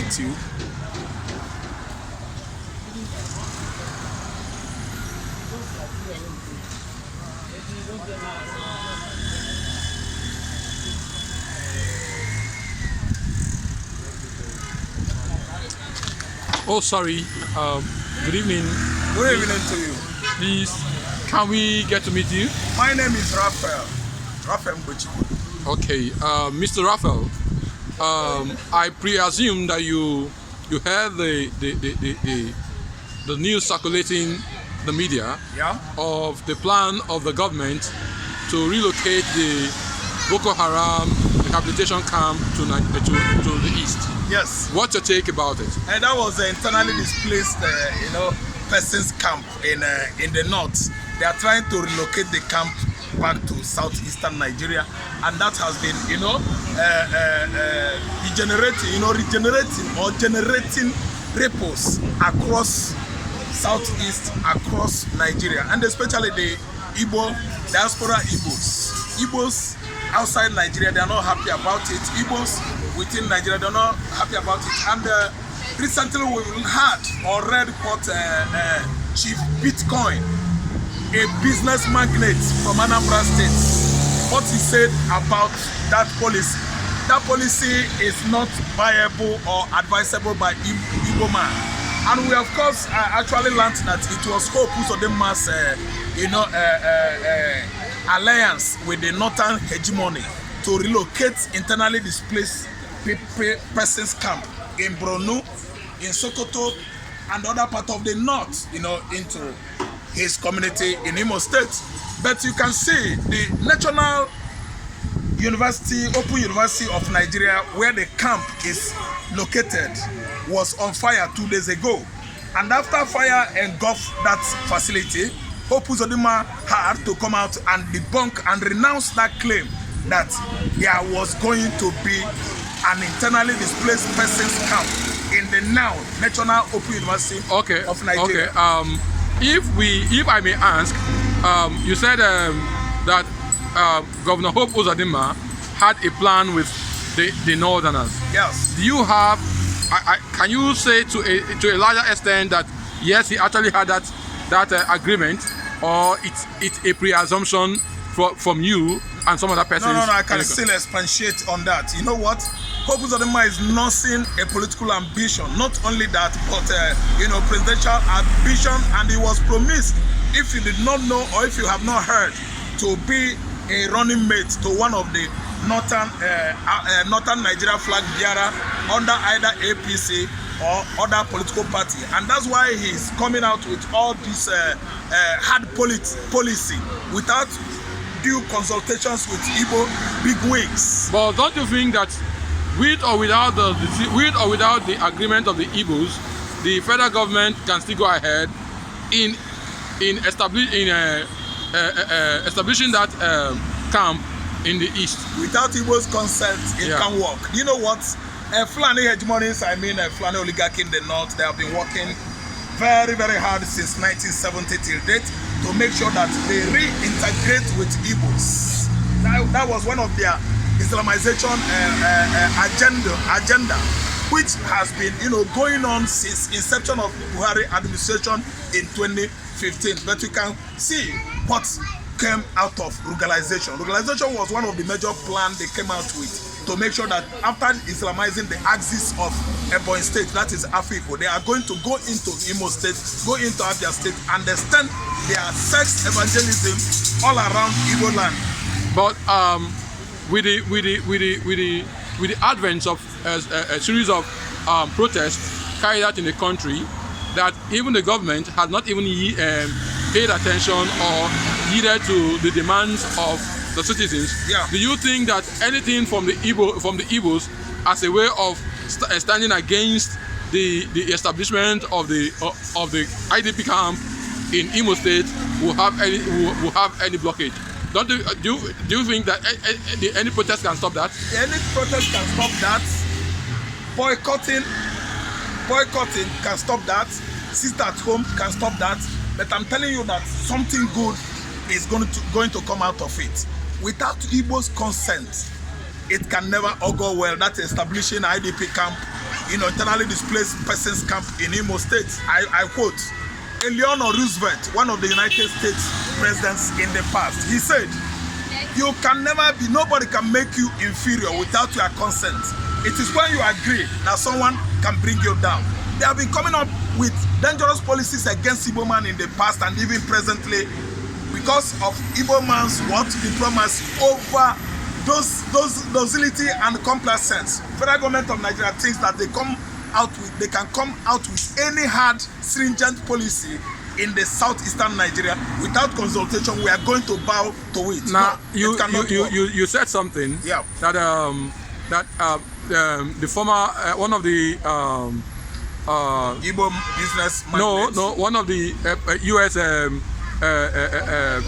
with you. Oh, sorry. Good evening. Good evening to you. Please, can we get to meet you? My name is Raphael. Raphael Mbochiko. Okay, Mr. Raphael. I presume that you heard the news circulating the media of the plan of the government to relocate the Boko Haram rehabilitation camp to the east. Yes. What's your take about it? And that was the internally displaced, persons camp in the north. They are trying to relocate the camp back to southeastern Nigeria, and that has been, generating ripples across southeast, across Nigeria, and especially the Igbo diaspora Igbos outside Nigeria. They are not happy about it. Igbos within Nigeria, they are not happy about it. And recently we heard or read what Chief BITTCOIN, a business magnate from Anambra State, what he said about that policy. That policy is not viable or advisable by Igbo man. And we of course actually learned that it was Hope Uzodimma's alliance with the northern hegemony to relocate internally displaced persons camp in Borno, in Sokoto, and other part of the north, into his community in Imo State. But you can see the National University, Open University of Nigeria, where the camp is located, was on fire 2 days ago. And after fire engulfed that facility, Hope Uzodimma had to come out and debunk and renounce that claim that there was going to be an internally displaced persons camp in the now National Open University of Nigeria. Okay. If I may ask, you said that Governor Hope Uzodimma had a plan with the Northerners. Yes. Do you have? Can you say to a larger extent that yes, he actually had that agreement, or it's a pre-assumption from you and some other persons? No. I can still expatiate on that. You know what? Hope Uzodimma is nursing a political ambition. Not only that, but presidential ambition. And he was promised, if you did not know or if you have not heard, to be a running mate to one of the northern Nigeria flag bearer under either APC or other political party. And that's why he's coming out with all this hard policy without due consultations with Igbo bigwigs. But don't you think that with or without the agreement of the Igbos, the federal government can still go ahead in establishing that camp in the east? Without Igbo's consent, it can work. You know what? FULANI hegemonies, FULANI oligarchy in the north, they have been working very, very hard since 1970 till date to make sure that they reintegrate with Igbos. That was one of their Islamization agenda, which has been going on since inception of Buhari administration in 2015. But you can see what came out of ruralization. Ruralization was one of the major plans they came out with to make sure that after Islamizing the axis of Ebonyi State, that is Africa, they are going to go into Imo State, go into Abia State, and extend their sex evangelism all around Igbo land. But with the advent of a series of protests carried out in the country, that even the government has not even paid attention or heeded to the demands of the citizens. Do you think that anything from the Igbos as a way of standing against the establishment of the IDP camp in Imo State will have any blockage? Do you think that any protest can stop that? Any protest can stop that. Boycotting can stop that. Sit at home can stop that. But I'm telling you that something good is going to come out of it. Without Igbo's consent, it can never all go well. That establishing IDP camp internally displaced persons camp in Imo State. I quote, Eleanor Roosevelt, one of the United States presidents in the past, he said, "You can never be, nobody can make you inferior without your consent. It is when you agree that someone can bring you down." They have been coming up with dangerous policies against Igbo man in the past and even presently because of Igbo man's diplomacy over docility and complacence. Federal government of Nigeria thinks that they can come out with any hard, stringent policy in the southeastern Nigeria without consultation. We are going to bow to it. Now, no, you said something that the former one of the Igbo business magnates. One of the U.S.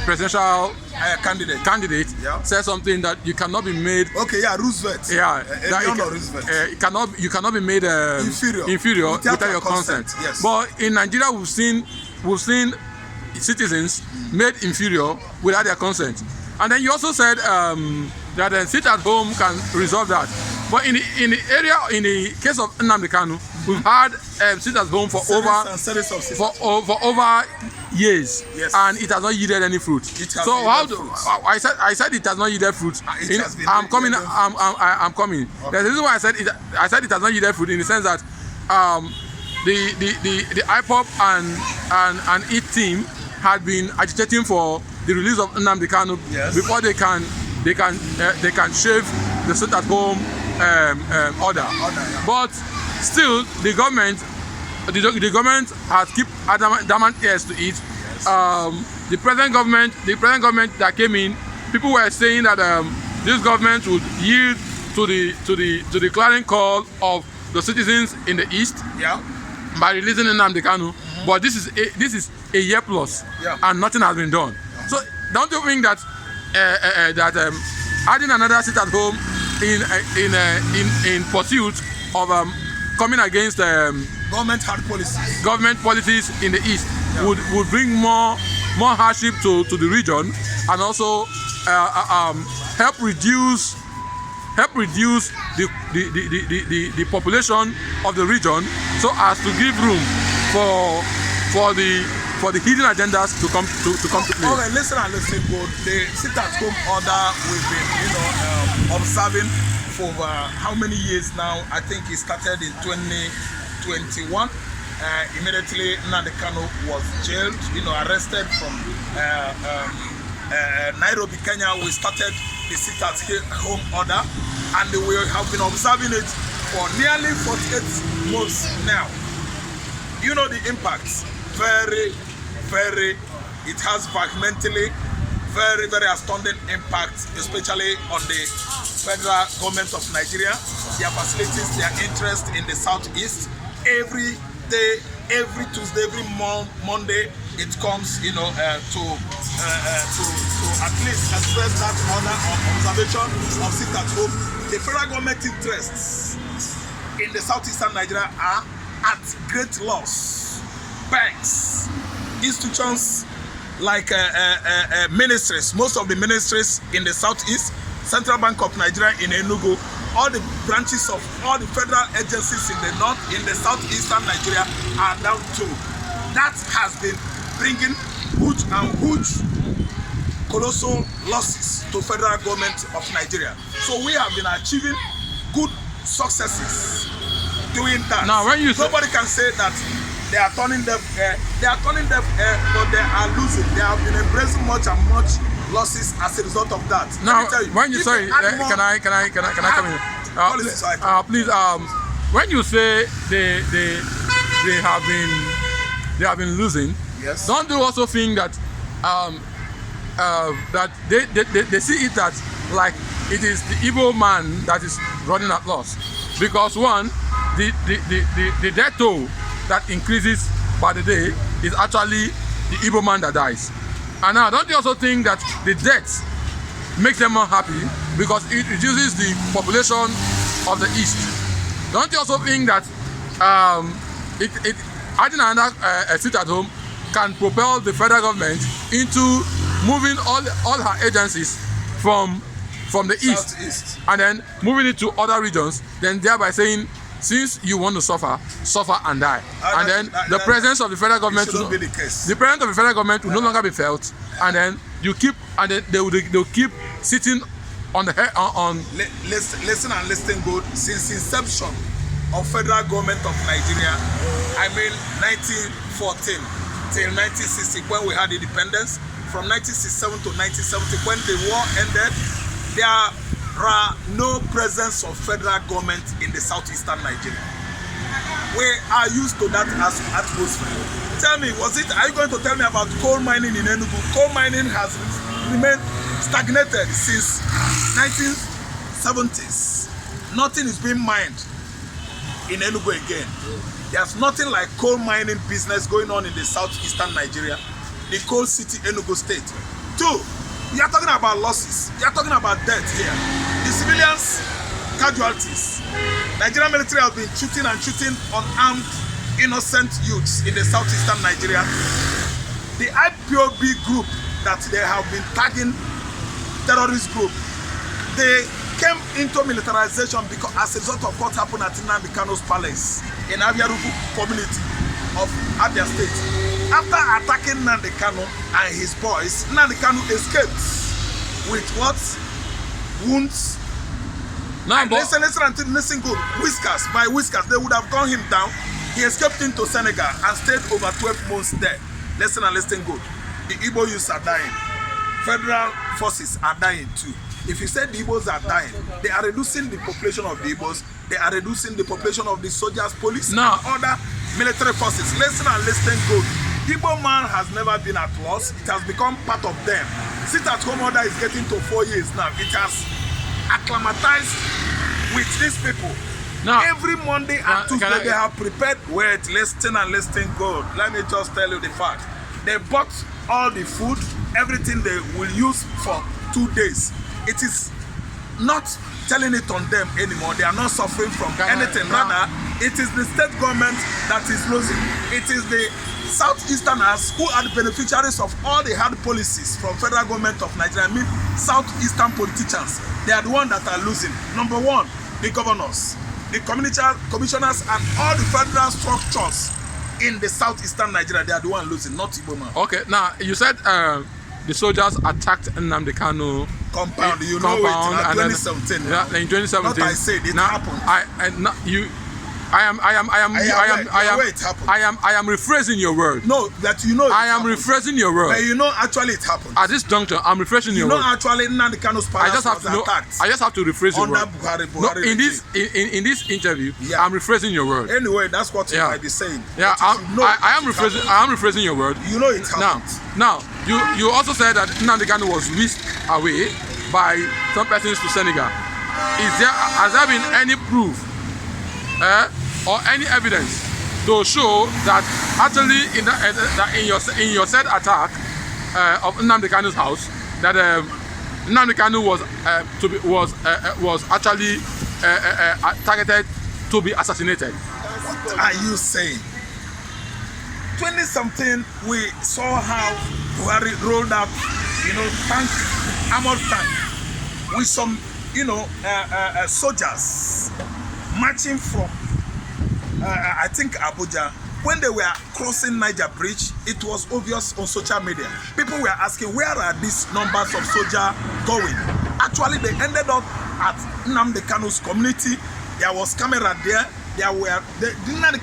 Presidential candidate said something that you cannot be made. Okay, Roosevelt. Roosevelt. You cannot be made inferior without your consent. Yes. But in Nigeria, we've seen citizens made inferior without their consent. And then you also said that a sit at home can resolve that. But in the case of Nnamdi Kanu, we've had sit at home for over years, and it has not yielded any fruit. So I said it has not yielded fruit. I'm coming. Okay. The reason why I said it has not yielded fruit in the sense that the IPOP and IT team had been agitating for the release of Nnamdi Kanu before they can shave the sit at home order. But still, the government has kept adamant ears to it. The present government that came in, people were saying that this government would yield to the clarion call of the citizens in the east by releasing Nnamdi Kanu. But this is a year plus, and nothing has been done. So don't you think that adding another sit at home in pursuit of coming against government policies in the east would bring more hardship to the region, and also help reduce the population of the region, so as to give room for the hidden agendas to come to play. Okay, listen, good. The sit-at-home order we've been, observing for how many years now? I think it started in 2021. Immediately, Nnamdi Kanu was jailed, arrested from Nairobi, Kenya. We started the sit-at-home order, and we have been observing it for nearly 48 months now. The impacts. It has fundamentally very astounding impact, especially on the federal government of Nigeria, their facilities, their interest in the southeast. Every day, every Tuesday, every Monday, it comes, to at least express that honor of observation of sit at home. The federal government interests in the southeastern Nigeria are at great loss. Banks, institutions like ministries, most of the ministries in the southeast, Central Bank of Nigeria in Enugu, all the branches of all the federal agencies in the north, in the southeastern Nigeria are down too. That has been bringing huge colossal losses to federal government of Nigeria. So we have been achieving good successes doing that. Now, when you nobody can say that they are turning deaf ear. They are turning deaf ear, but they are losing. They have been embracing much losses as a result of that. Now, when you say, can I come in? Please, when you say they have been losing, don't you also think that that they see it that like it is the Igbo man that is running at loss? Because one, the death toll that increases by the day is actually the Igbo man that dies. And now, don't you also think that the death makes them unhappy because it reduces the population of the east? Don't you also think that adding another sit at home can propel the federal government into moving all her agencies from the east and then moving it to other regions, then thereby saying since you want to suffer and die. And then the presence of the federal government shouldn't be the case. The presence of the federal government will no longer be felt, and then you keep, and then they'll keep sitting on the head on. Listen and listen good. Since inception of federal government of Nigeria, I mean 1914 till 1960, when we had independence, from 1967 to 1970, when the war ended, there are no presence of federal government in the southeastern Nigeria. We are used to that as atmosphere. Tell me, are you going to tell me about coal mining in Enugu? Coal mining has remained stagnated since 1970s. Nothing is being mined in Enugu again. There's nothing like coal mining business going on in the southeastern Nigeria, the coal city Enugu state. 2, we are talking about losses. We are talking about death here. The civilians, casualties. Nigerian military have been shooting unarmed innocent youths in the southeastern Nigeria. The IPOB group that they have been tagging terrorist group, they came into militarization because as a result of what happened at Nnamdi Kano's palace in Aviarugu community of Abia State. After attacking Nnamdi Kano and his boys, Nnamdi Kano escaped with what? Wounds. Listen good. Whiskers, by whiskers, they would have gunned him down. He escaped into Senegal and stayed over 12 months there. Listen and listen good. The Igbo youths are dying. Federal forces are dying too. If you say the Igbos are dying, they are reducing the population of the Igbos. They are reducing the population of the soldiers, police, and other military forces. Listen and listen good. Igbo man has never been at loss. It has become part of them. Sit at home order is getting to 4 years now. It has acclimatized with these people. Now, every Monday and Tuesday they have prepared. Wait, listen and listen good. Let me just tell you the fact. They bought all the food, everything they will use for 2 days. It is not telling it on them anymore. They are not suffering from anything. Rather, it is the state government that is losing. It is the Southeasterners who are the beneficiaries of all the hard policies from federal government of Nigeria. I mean, Southeastern politicians. They are the ones that are losing. Number 1, the governors, the commissioners, and all the federal structures in the Southeastern Nigeria. They are the ones losing, not Igbo man. Okay, now you said the soldiers attacked Nnamdi Kano compound. You know it in 2017. Yeah, in 2017. Not I said it happened. I am rephrasing your word. No, that you know. I am rephrasing your word. But you know, actually, it happened. At this juncture, I'm rephrasing your word. You know, actually, Nnamdi Kano's palace was attacked. I just have to rephrase your word. Buhari in this interview, yeah. I'm rephrasing your word. Anyway, that's what you might be saying. Yeah, I am rephrasing your word. You know it happened. Now, you also said that Nnamdi Kano was whisked away by some persons to Senegal. Has there been any proof? Or any evidence to show that actually in your said attack of Nnamdi Kano's house, that Nnamdi Kano was actually targeted to be assassinated? What are you saying? 2017, we saw how Buhari rolled up, armored tank with some, soldiers marching from I think Abuja. When they were crossing Niger Bridge, it was obvious on social media. People were asking, where are these numbers of soldiers going? Actually, they ended up at Nnamdi Kano's community. There was camera there. Nnamdi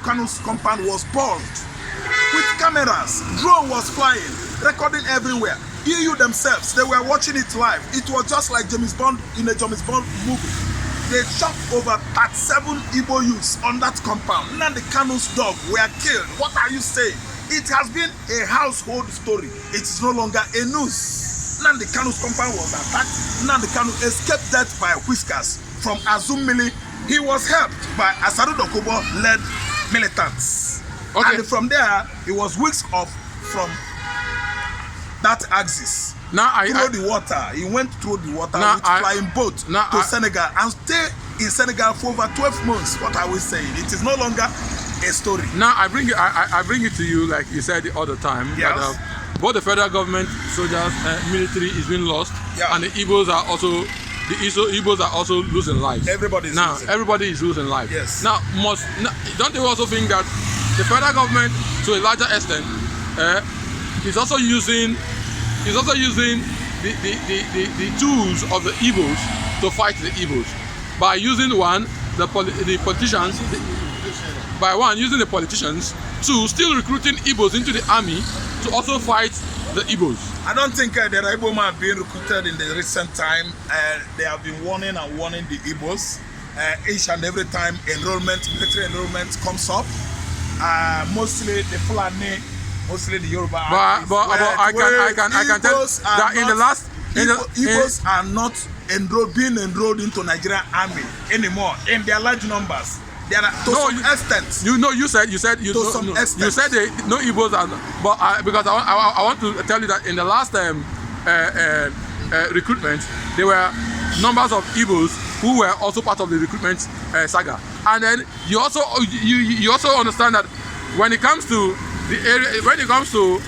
Kano's compound was bombed with cameras. Drone was flying, recording everywhere. EU themselves, they were watching it live. It was just like James Bond in a James Bond movie. They shot over 37 Igbo youths on that compound. Nnamdi Kano's dog were killed. What are you saying? It has been a household story. It is no longer a news. Nnamdi Kano's compound was attacked. Nnamdi Kano escaped death by whiskers from Azumili. He was helped by Asadu Dokubo-led militants. Okay. And from there, he was whisked off from that axis. Through the water. He went through the water with flying boat to Senegal and stayed in Senegal for over 12 months. What are we saying? It is no longer a story. Now I bring it to you, like you said all the time. Yes. That both the federal government, soldiers, military is being lost, and the Igbos are also the Igbos are also losing lives. Everybody is losing lives. Yes. Now, don't you also think that the federal government, to a larger extent, is also using the tools of the Igbos to fight the Igbos by using using the politicians to still recruiting Igbos into the army to also fight the Igbos? I don't think the Igbo man being recruited in the recent time. They have been warning the Igbos each and every time military enrollment comes up. Mostly the Fulani, mostly the Yoruba. I can tell that in the last Igbos are not being enrolled into Nigerian army anymore in their large numbers. There are to some extent. You said no Igbos are, but because I want to tell you that in the last recruitment there were numbers of Igbos who were also part of the recruitment saga, and then you also understand that when it comes to the area, when it comes to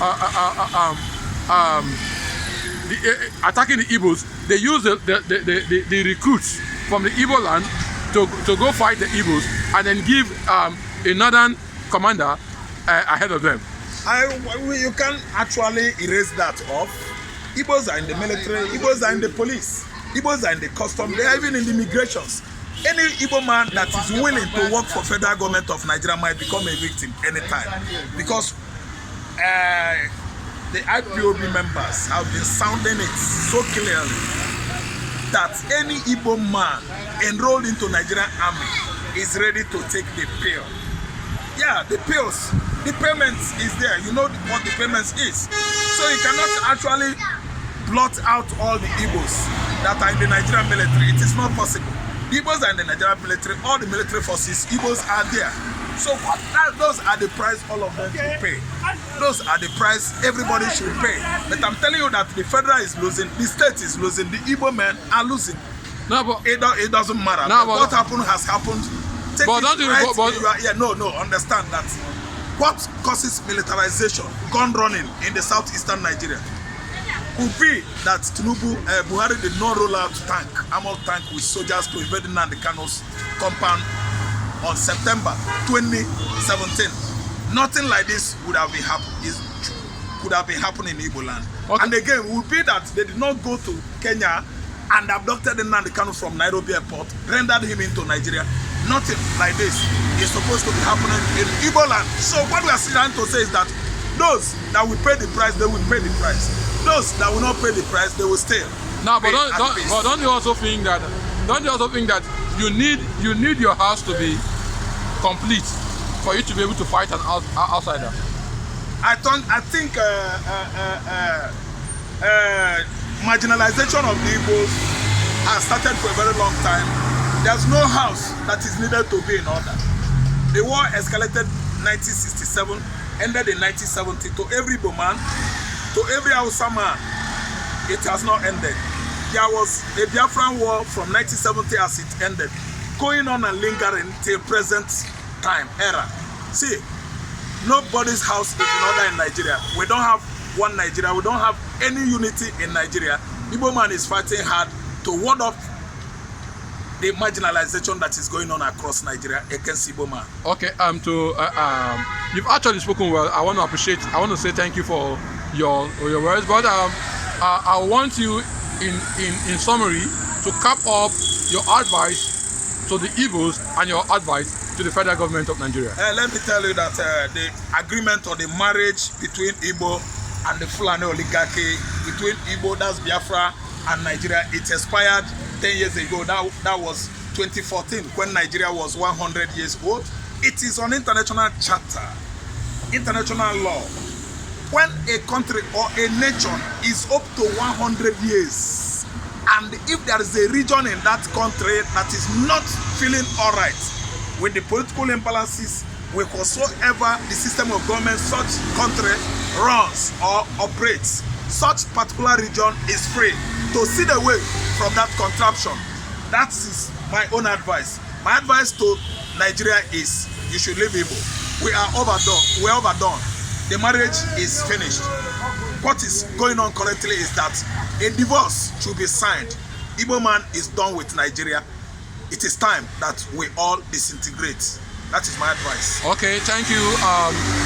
attacking the Igbos, they use the recruits from the Igbo land to go fight the Igbos and then give a northern commander ahead of them. You can actually erase that off. Igbos are in the military, Igbos are in the police, Igbos are in the custom, they are even in the migrations. Any Igbo man that is willing to work for federal government of Nigeria might become a victim anytime, because the IPOB members have been sounding it so clearly that any Igbo man enrolled into Nigerian army is ready to take the pill. Yeah, the pills, the payments is there. You know what the payments is. So you cannot actually blot out all the Igbos that are in the Nigerian military. It is not possible. Igbos are in the Nigerian military, all the military forces, Igbos are there. So those are the price all of them should pay. Those are the price everybody should pay. But I'm telling you that the federal is losing, the state is losing, the Igbo men are losing. No, but it doesn't matter. No, but what happened has happened. Take but it don't right. Understand that what causes militarization, gun running in the southeastern Nigeria, could be that Buhari did not roll out armored tank with soldiers to invade KANO's compound on September 2017. Nothing like this would have been happening in Igbo land. Okay. And again, would be that they did not go to Kenya and abducted KANO from Nairobi airport, rendered him into Nigeria. Nothing like this is supposed to be happening in Igbo land. So what we are trying to say is that those that will pay the price, they will pay the price. Those that will not pay the price, they will stay. No, but don't you also think that you need your house to be complete for you to be able to fight an outsider? I think marginalization of the Igbos has started for a very long time. There's no house that is needed to be in order. The war escalated in 1967, ended in 1970. To every Igbo man, to every Hausa man, it has not ended. There was a Biafran war from 1970 as it ended, going on and lingering till present time, era. See, nobody's house is in order in Nigeria. We don't have one Nigeria. We don't have any unity in Nigeria. Igbo man is fighting hard to ward off the marginalization that is going on across Nigeria against Igbo man. Okay, you've actually spoken well. I want to say thank you for your words, but I want you in summary to cap up your advice to the Igbos and your advice to the federal government of Nigeria. Let me tell you that the agreement or the marriage between Igbo and the Fulani oligarchy, between Igbo, that's Biafra, and Nigeria, it expired 10 years ago. That was 2014 when Nigeria was 100 years old. It is on international charter, international law. When a country or a nation is up to 100 years, and if there is a region in that country that is not feeling all right with the political imbalances, with whatsoever the system of government such country runs or operates, such particular region is free to sit away from that contraption. That is my own advice. My advice to Nigeria is you should leave Igbo. We are overdone. We are overdone. The marriage is finished. What is going on currently is that a divorce should be signed Igbo man is done with Nigeria. It is time that we all disintegrate. That is my advice. Okay, thank you.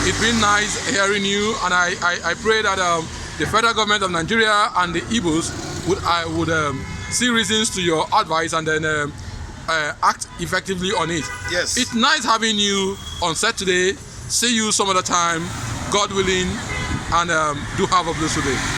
It's been nice hearing you, and I pray that the federal government of Nigeria and the Igbos would see reasons to your advice and then act effectively on it. Yes. It's nice having you on set today. See you some other time, God willing, and do have a blissful day.